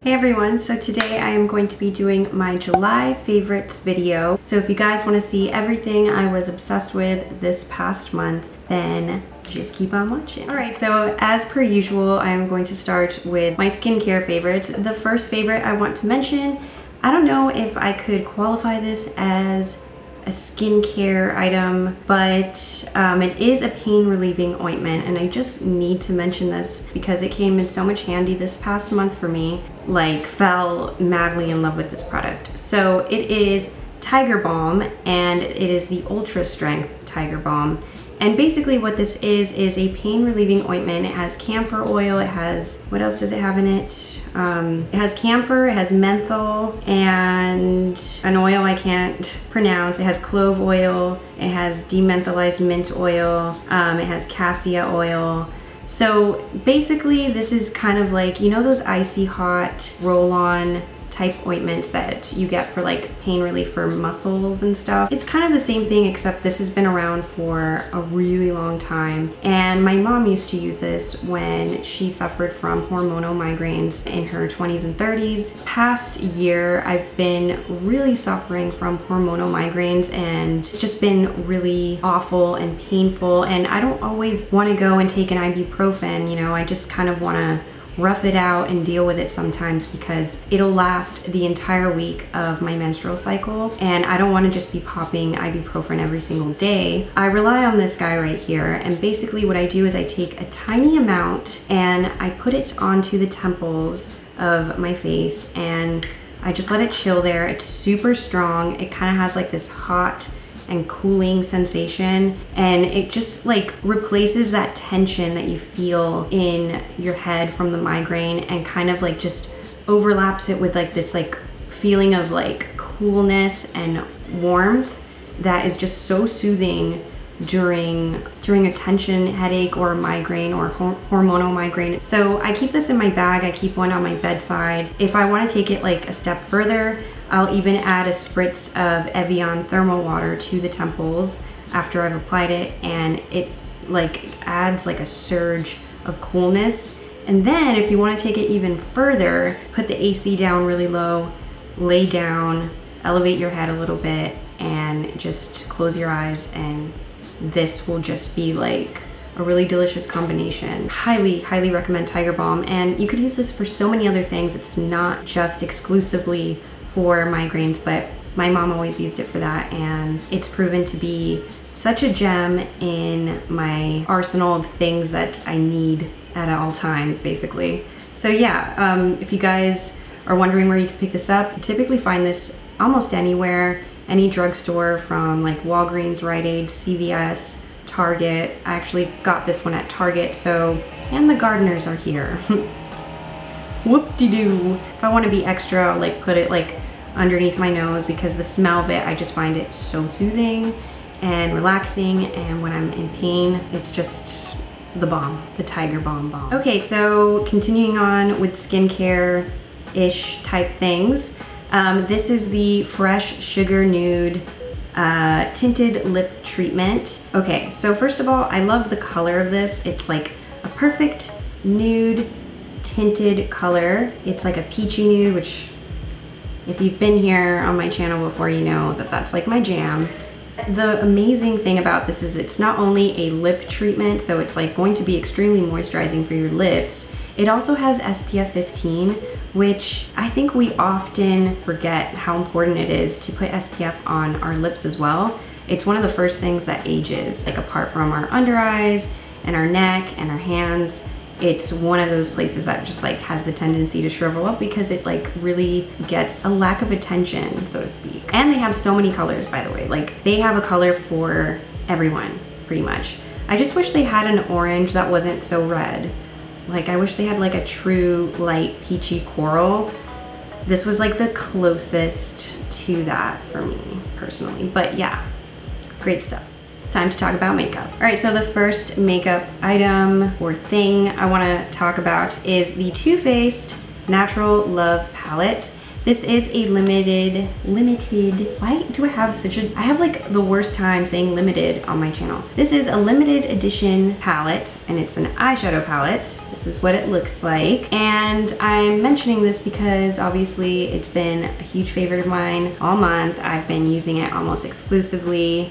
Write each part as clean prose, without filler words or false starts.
Hey everyone, so today I am going to be doing my July favorites video. So if you guys want to see everything I was obsessed with this past month, then just keep on watching. Alright, so as per usual, I am going to start with my skincare favorites. The first favorite I want to mention, I don't know if I could qualify this as a skincare item, but it is a pain relieving ointment, and I just need to mention this because it came in so much handy this past month for me. Like, fell madly in love with this product. So it is Tiger Balm, and it is the Ultra Strength Tiger Balm. And basically what this is a pain relieving ointment. It has camphor oil, it has, what else does it have in it? It has camphor, it has menthol, and an oil I can't pronounce. It has clove oil, it has dementholized mint oil, it has cassia oil. So basically this is kind of like, you know those icy hot roll-on type ointments that you get for like pain relief for muscles and stuff. It's kind of the same thing, except this has been around for a really long time. And my mom used to use this when she suffered from hormonal migraines in her 20s and 30s. Past year, I've been really suffering from hormonal migraines, and it's just been really awful and painful. And I don't always want to go and take an ibuprofen, you know, I just kind of want to rough it out and deal with it sometimes because it'll last the entire week of my menstrual cycle, and I don't want to just be popping ibuprofen every single day. I rely on this guy right here, and basically what I do is I take a tiny amount and I put it onto the temples of my face, and I just let it chill there. It's super strong. It kind of has like this hot and cooling sensation, and it just like replaces that tension that you feel in your head from the migraine, and kind of like just overlaps it with like this like feeling of like coolness and warmth that is just so soothing during a tension headache or a migraine or hormonal migraine. So I keep this in my bag. I keep one on my bedside. If I want to take it like a step further, I'll even add a spritz of Evian thermal water to the temples after I've applied it, and it like adds like a surge of coolness. And then if you want to take it even further, put the AC down really low, lay down, elevate your head a little bit, and just close your eyes, and this will just be like a really delicious combination. Highly, highly recommend Tiger Balm, and you could use this for so many other things. It's not just exclusively for migraines, but my mom always used it for that, and it's proven to be such a gem in my arsenal of things that I need at all times, basically. So yeah, if you guys are wondering where you can pick this up, you typically find this almost anywhere, any drugstore from like Walgreens, Rite Aid, CVS, Target. I actually got this one at Target, so, and the gardeners are here. Whoop-de-doo. If I want to be extra, I'll like put it like underneath my nose, because the smell of it, I just find it so soothing and relaxing, and when I'm in pain, it's just the bomb, the Tiger Balm bomb. Okay, so continuing on with skincare-ish type things. This is the Fresh Sugar Nude Tinted Lip Treatment. Okay, so first of all, I love the color of this. It's like a perfect nude tinted color. It's like a peachy nude, which if you've been here on my channel before, you know that that's like my jam. The amazing thing about this is it's not only a lip treatment, so it's like going to be extremely moisturizing for your lips. It also has SPF 15, which I think we often forget how important it is to put SPF on our lips as well. It's one of the first things that ages, like apart from our under eyes and our neck and our hands. It's one of those places that just like has the tendency to shrivel up because it like really gets a lack of attention, so to speak. And they have so many colors, by the way. Like, they have a color for everyone, pretty much. I just wish they had an orange that wasn't so red. Like, I wish they had like a true light peachy coral. This was like the closest to that for me personally, but yeah, great stuff. It's time to talk about makeup. All right, so the first makeup item or thing I want to talk about is the Too Faced Natural Love Palette. This is a limited, why do I have I have like the worst time saying limited on my channel. This is a limited edition palette, and it's an eyeshadow palette. This is what it looks like. And I'm mentioning this because obviously it's been a huge favorite of mine all month. I've been using it almost exclusively.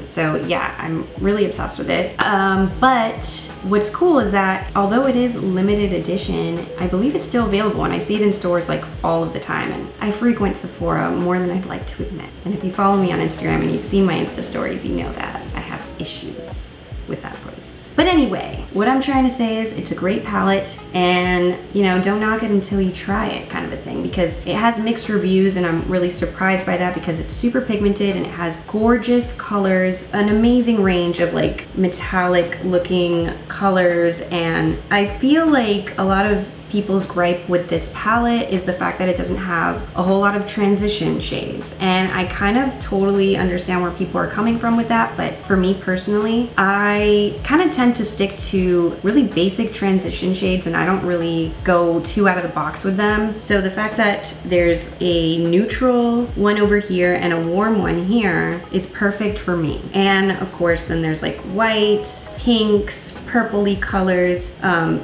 So yeah, I'm really obsessed with it. But what's cool is that although it is limited edition, I believe it's still available, and I see it in stores like all of the time. And I frequent Sephora more than I'd like to admit. And if you follow me on Instagram and you've seen my Insta stories, you know that I have issues with that place. But anyway, what I'm trying to say is it's a great palette, and you know, don't knock it until you try it, kind of a thing, because it has mixed reviews, and I'm really surprised by that because it's super pigmented and it has gorgeous colors, an amazing range of like metallic looking colors. And I feel like a lot of people's gripe with this palette is the fact that it doesn't have a whole lot of transition shades, and I kind of totally understand where people are coming from with that. But for me personally, I kind of tend to stick to really basic transition shades, and I don't really go too out of the box with them. So the fact that there's a neutral one over here and a warm one here is perfect for me. And of course then there's like whites, pinks, purpley colors,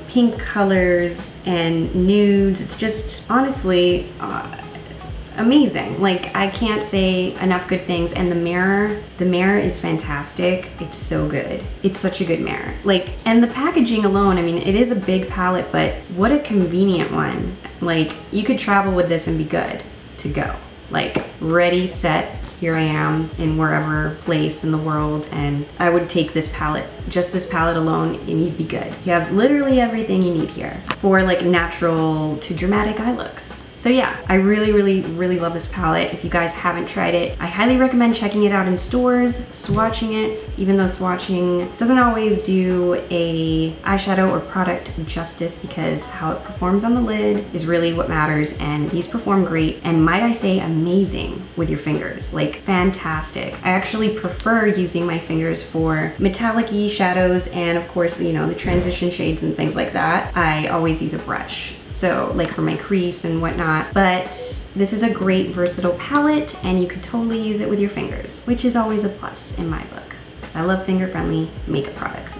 pink colors, and nudes. It's just honestly amazing. Like, I can't say enough good things. And the mirror is fantastic. It's so good. It's such a good mirror. Like, and the packaging alone, I mean, it is a big palette, but what a convenient one. Like, you could travel with this and be good to go. Like, ready, set, here I am in wherever place in the world, and I would take this palette, just this palette alone, and you'd be good. You have literally everything you need here for like natural to dramatic eye looks. So yeah, I really love this palette. If you guys haven't tried it, I highly recommend checking it out in stores, swatching it, even though swatching doesn't always do a eyeshadow or product justice, because how it performs on the lid is really what matters, and these perform great, and might I say amazing with your fingers, like fantastic. I actually prefer using my fingers for metallic-y shadows, and of course, you know, the transition shades and things like that. I always use a brush. So like for my crease and whatnot, but this is a great versatile palette, and you could totally use it with your fingers, which is always a plus in my book. So I love finger-friendly makeup products.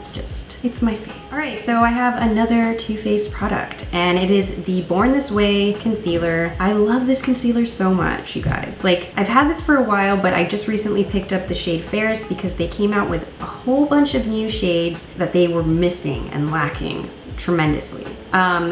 It's my favorite. All right, so I have another Too Faced product, and it is the Born This Way concealer. I love this concealer so much, you guys. Like, I've had this for a while, but I just recently picked up the shade Ferris because they came out with a whole bunch of new shades that they were missing and lacking tremendously.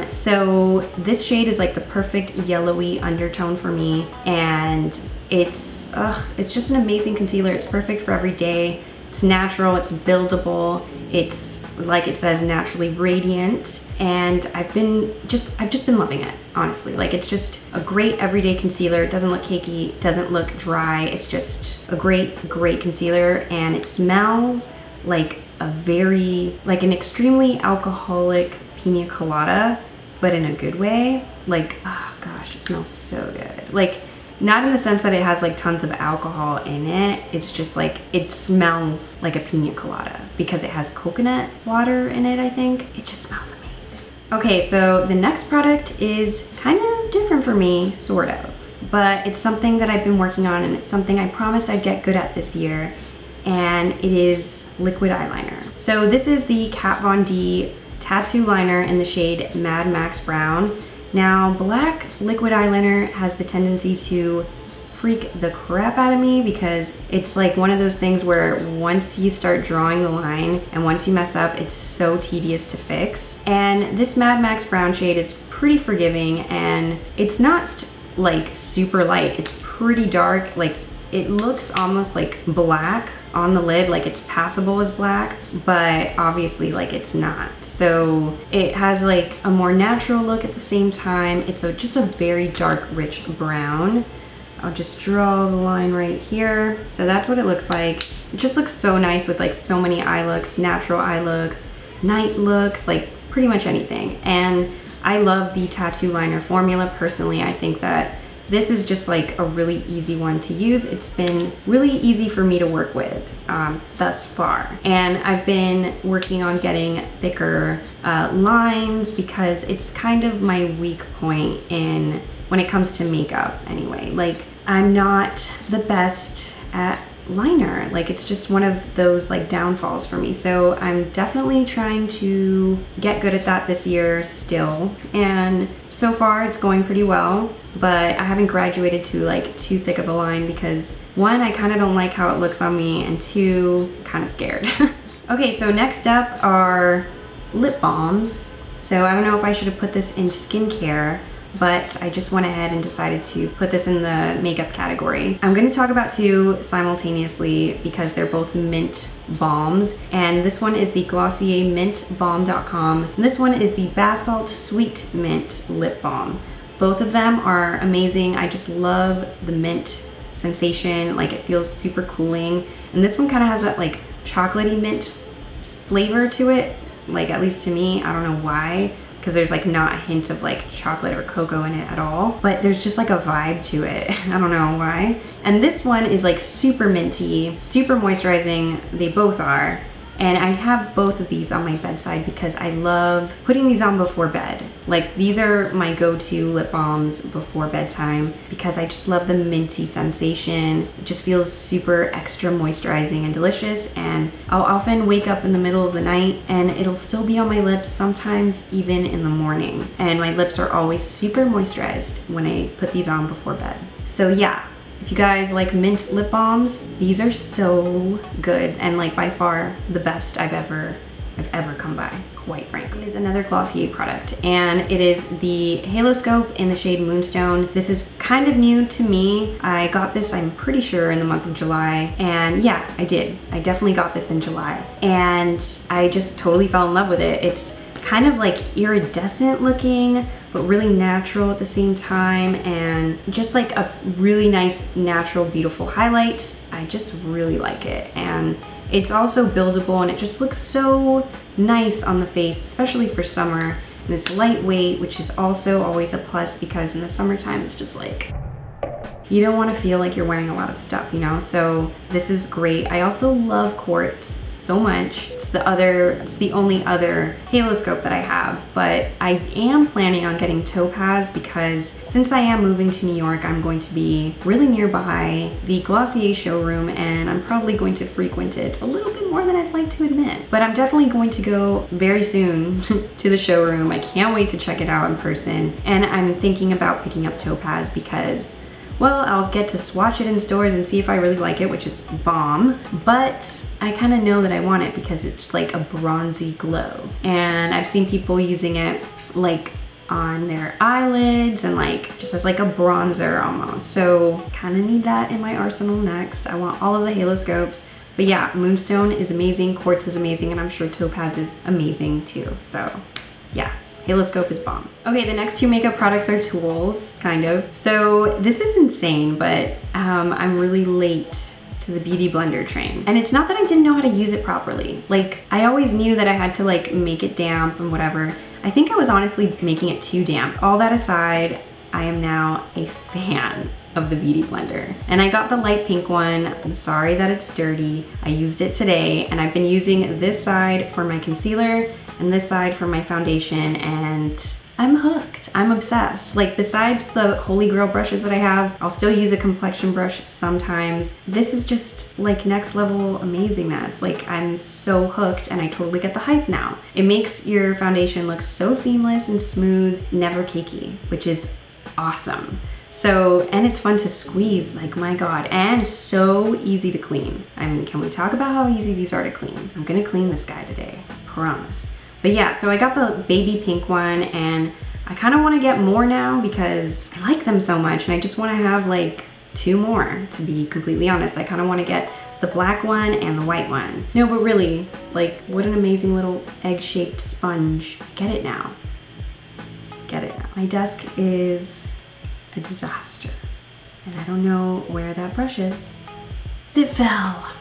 So this shade is like the perfect yellowy undertone for me, and it's just an amazing concealer. It's perfect for every day. It's natural, it's buildable, it's like it says, naturally radiant, and I've just been loving it, honestly. Like, it's just a great everyday concealer. It doesn't look cakey, doesn't look dry. It's just a great concealer, and it smells like an extremely alcoholic pina colada, but in a good way. Like, oh gosh, it smells so good. Like, not in the sense that it has like tons of alcohol in it. It's just like, it smells like a pina colada because it has coconut water in it, I think. It just smells amazing. Okay, so the next product is kind of different for me, sort of, but it's something that I've been working on, and it's something I promised I'd get good at this year, and it is liquid eyeliner. So this is the Kat Von D Tattoo Liner in the shade Mad Max Brown. Now, black liquid eyeliner has the tendency to freak the crap out of me because it's like one of those things where once you start drawing the line and once you mess up, it's so tedious to fix. And this Mad Max Brown shade is pretty forgiving, and it's not like super light. It's pretty dark. Like, it looks almost like black on the lid, like it's passable as black, but obviously like it's not. So it has like a more natural look at the same time. It's just a very dark, rich brown. I'll just draw the line right here. So that's what it looks like. It just looks so nice with like so many eye looks, natural eye looks, night looks, like pretty much anything. And I love the tattoo liner formula personally. I think that this is just like a really easy one to use. It's been really easy for me to work with thus far. And I've been working on getting thicker lines because it's kind of my weak point in when it comes to makeup anyway. Like, I'm not the best at liner. Like, it's just one of those like downfalls for me. So I'm definitely trying to get good at that this year still. And so far it's going pretty well, but I haven't graduated to like too thick of a line because one, I kind of don't like how it looks on me, and two, kind of scared. Okay, so next up are lip balms. So I don't know if I should have put this in skincare, but I just went ahead and decided to put this in the makeup category. I'm gonna talk about two simultaneously because they're both mint balms. And this one is the Glossier mintbalm.com. This one is the Basalt Sweet Mint Lip Balm. Both of them are amazing. I just love the mint sensation. Like, it feels super cooling. And this one kind of has that like chocolatey mint flavor to it. Like, at least to me, I don't know why, because there's like not a hint of like chocolate or cocoa in it at all, but there's just like a vibe to it. I don't know why. And this one is like super minty, super moisturizing. They both are. And I have both of these on my bedside because I love putting these on before bed. Like, these are my go-to lip balms before bedtime because I just love the minty sensation. It just feels super extra moisturizing and delicious. And I'll often wake up in the middle of the night and it'll still be on my lips, sometimes even in the morning. And my lips are always super moisturized when I put these on before bed. So yeah. If you guys like mint lip balms, these are so good and like by far the best I've ever come by, quite frankly. It is another Glossier product, and it is the Haloscope in the shade Moonstone. This is kind of new to me. I got this, I'm pretty sure, in the month of July, and yeah, I did. I definitely got this in July, and I just totally fell in love with it. It's kind of like iridescent looking, but really natural at the same time, and just like a really nice, natural, beautiful highlight. I just really like it. And it's also buildable, and it just looks so nice on the face, especially for summer. And it's lightweight, which is also always a plus because in the summertime, it's just like, you don't want to feel like you're wearing a lot of stuff, you know? So this is great. I also love quartz so much. It's the only other Haloscope that I have, but I am planning on getting topaz because since I am moving to New York, I'm going to be really nearby the Glossier showroom, and I'm probably going to frequent it a little bit more than I'd like to admit. But I'm definitely going to go very soon to the showroom. I can't wait to check it out in person. And I'm thinking about picking up topaz because, well, I'll get to swatch it in stores and see if I really like it, which is bomb, but I kind of know that I want it because it's like a bronzy glow. And I've seen people using it like on their eyelids and like just as like a bronzer almost. So kind of need that in my arsenal next. I want all of the Haloscopes. But yeah, Moonstone is amazing, quartz is amazing, and I'm sure topaz is amazing too. So yeah. Haloscope is bomb. Okay, the next two makeup products are tools, kind of. So this is insane, but I'm really late to the beauty blender train. And it's not that I didn't know how to use it properly. Like, I always knew that I had to like make it damp and whatever. I think I was honestly making it too damp. All that aside, I am now a fan of the beauty blender. And I got the light pink one. I'm sorry that it's dirty. I used it today, and I've been using this side for my concealer and this side for my foundation, and I'm hooked. I'm obsessed. Like, besides the holy grail brushes that I have, I'll still use a complexion brush sometimes. This is just like next level amazingness. Like, I'm so hooked, and I totally get the hype now. It makes your foundation look so seamless and smooth, never cakey, which is awesome. So, and it's fun to squeeze, like, my God, and so easy to clean. I mean, can we talk about how easy these are to clean? I'm gonna clean this guy today, promise. But yeah, so I got the baby pink one, and I kind of want to get more now because I like them so much, and I just want to have like 2 more, to be completely honest. I kind of want to get the black one and the white one. No, but really, like, what an amazing little egg-shaped sponge. Get it now. Get it now. My desk is a disaster, and I don't know where that brush is. It fell.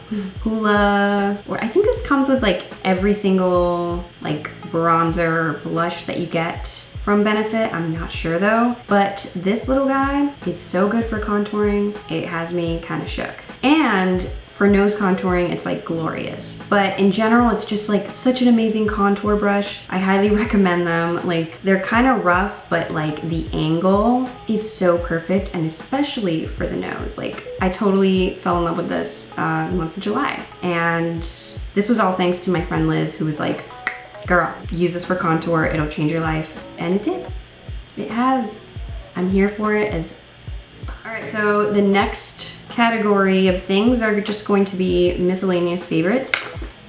Hula, or I think this comes with like every single like bronzer or blush that you get from Benefit. I'm not sure though, but this little guy is so good for contouring. It has me kind of shook. And for nose contouring, it's like glorious. But in general, it's just like such an amazing contour brush. I highly recommend them. Like they're kind of rough, but like the angle is so perfect, and especially for the nose. Like I totally fell in love with this the month of July. And this was all thanks to my friend Liz, who was like, girl, use this for contour, it'll change your life. And it did. It has. I'm here for it as. All right, so the next category of things are just going to be miscellaneous favorites.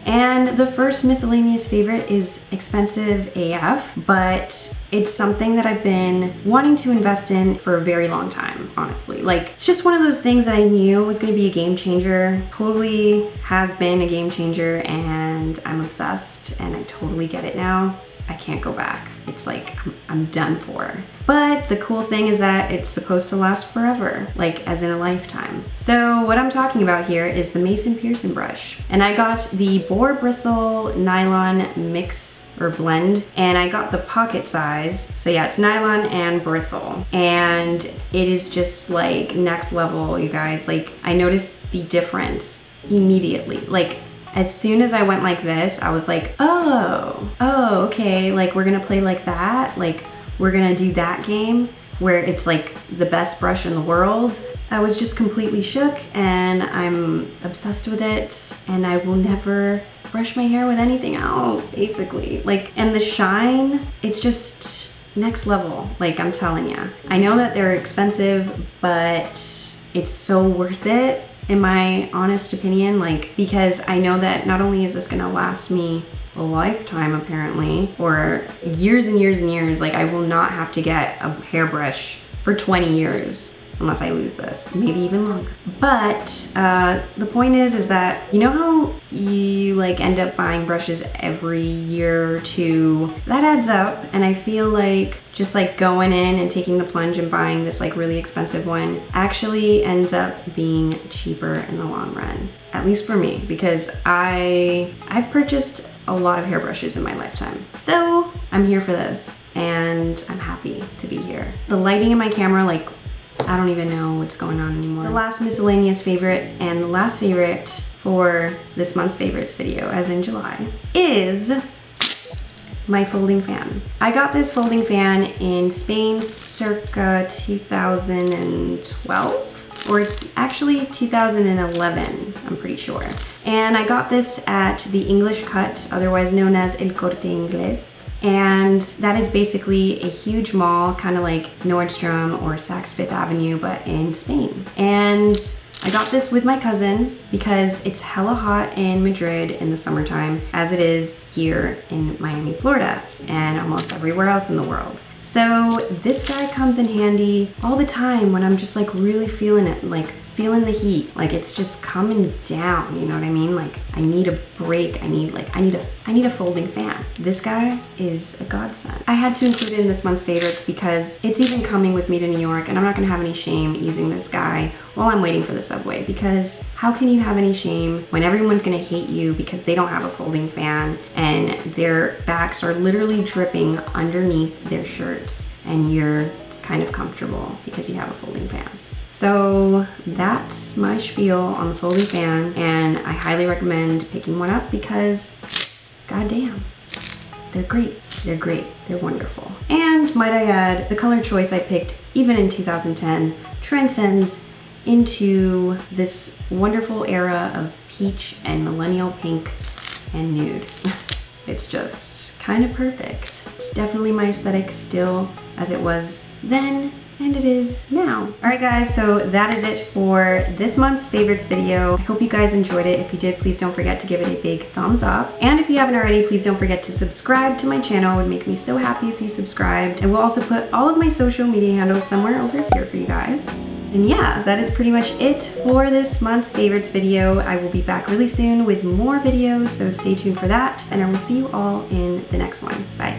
And the first miscellaneous favorite is expensive AF, but it's something that I've been wanting to invest in for a very long time, honestly. Like, it's just one of those things that I knew was gonna be a game changer. Totally has been a game changer, and I'm obsessed, and I totally get it now. I can't go back. It's like, I'm done for. But the cool thing is that it's supposed to last forever, like as in a lifetime. So what I'm talking about here is the Pearson brush. And I got the boar bristle nylon mix or blend, and I got the pocket size. So yeah, it's nylon and bristle. And it is just like next level, you guys. Like I noticed the difference immediately. Like as soon as I went like this, I was like, oh, okay, like we're gonna play like that, like we're gonna do that game where it's like the best brush in the world. I was just completely shook, and I'm obsessed with it, and I will never brush my hair with anything else, basically. Like, and the shine, it's just next level, like I'm telling ya. I know that they're expensive, but it's so worth it, in my honest opinion, like, because I know that not only is this gonna last me a lifetime apparently, or years and years and years, like I will not have to get a hairbrush for 20 years unless I lose this, maybe even longer. But the point is that, you know how you like end up buying brushes every year or two? That adds up, and I feel like just like going in and taking the plunge and buying this like really expensive one actually ends up being cheaper in the long run. At least for me, because I've purchased a lot of hairbrushes in my lifetime. So I'm here for this, and I'm happy to be here. The lighting in my camera, like, I don't even know what's going on anymore. The last miscellaneous favorite, and the last favorite for this month's favorites video, as in July, is my folding fan. I got this folding fan in Spain circa 2012. Or actually 2011, I'm pretty sure. And I got this at the English Cut, otherwise known as El Corte Inglés. And that is basically a huge mall, kind of like Nordstrom or Saks Fifth Avenue, but in Spain. And I got this with my cousin because it's hella hot in Madrid in the summertime, as it is here in Miami, Florida, and almost everywhere else in the world. So this guy comes in handy all the time when I'm just like really feeling it, like feeling the heat, like it's just coming down, you know what I mean? Like I need a break, I need a folding fan. This guy is a godsend. I had to include it in this month's favorites because it's even coming with me to New York, and I'm not gonna have any shame using this guy while I'm waiting for the subway, because how can you have any shame when everyone's gonna hate you because they don't have a folding fan and their backs are literally dripping underneath their shirts, and you're kind of comfortable because you have a folding fan. So that's my spiel on the folding fan, and I highly recommend picking one up because goddamn, they're great. They're great. They're wonderful. And might I add, the color choice I picked, even in 2010, transcends into this wonderful era of peach and millennial pink and nude. It's just kind of perfect. It's definitely my aesthetic still, as it was then, and it is now. All right guys, so that is it for this month's favorites video. I hope you guys enjoyed it. If you did, please don't forget to give it a big thumbs up. And if you haven't already, please don't forget to subscribe to my channel. It would make me so happy if you subscribed. And we'll also put all of my social media handles somewhere over here for you guys. And yeah, that is pretty much it for this month's favorites video. I will be back really soon with more videos, so stay tuned for that. And I will see you all in the next one. Bye.